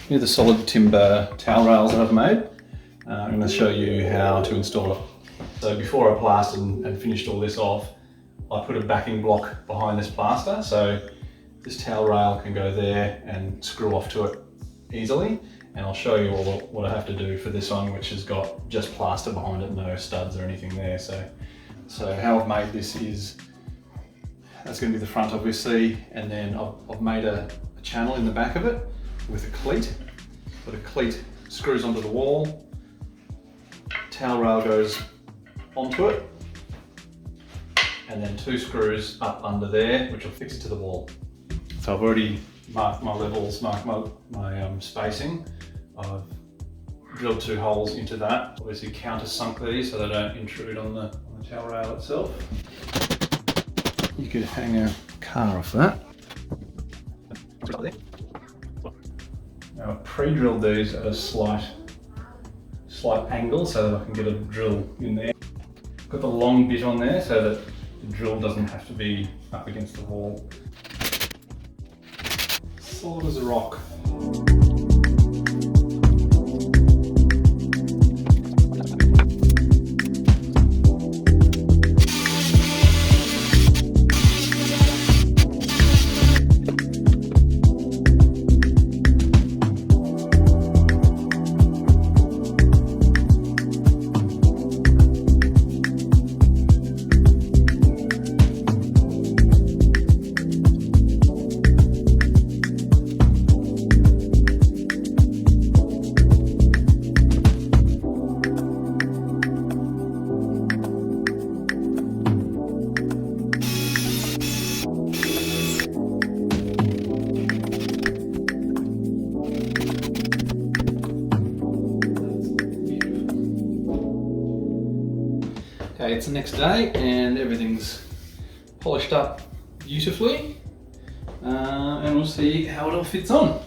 Here are the solid timber towel rails that I've made. I'm going to show you how to install it. So before I plastered and finished all this off, I put a backing block behind this plaster, so this towel rail can go there and screw off to it easily. And I'll show you all what I have to do for this one, which has got just plaster behind it, no studs or anything there. So how I've made this is, that's going to be the front obviously, and then I've made a channel in the back of it with a cleat. So the cleat screws onto the wall, towel rail goes onto it, and then 2 screws up under there, which will fix it to the wall. So I've already marked my levels, marked my spacing. I've drilled 2 holes into that. Obviously countersunk these so they don't intrude on the towel rail itself. You could hang a car off that. Now I've pre-drilled these at a slight angle so that I can get a drill in there. Got the long bit on there so that the drill doesn't have to be up against the wall. Solid as a rock. Okay, it's the next day and everything's polished up beautifully, and we'll see how it all fits on.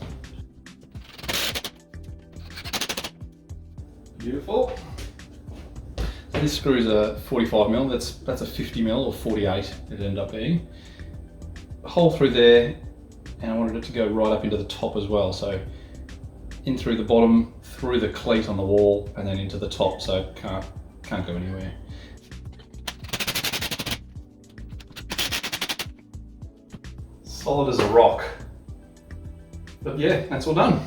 Beautiful. So this screw is a 45mm, that's a 50mm or 48 it ended up being. A hole through there, and I wanted it to go right up into the top as well, so in through the bottom, through the cleat on the wall, and then into the top, so it can't go anywhere. Solid as a rock. But yeah, that's all done.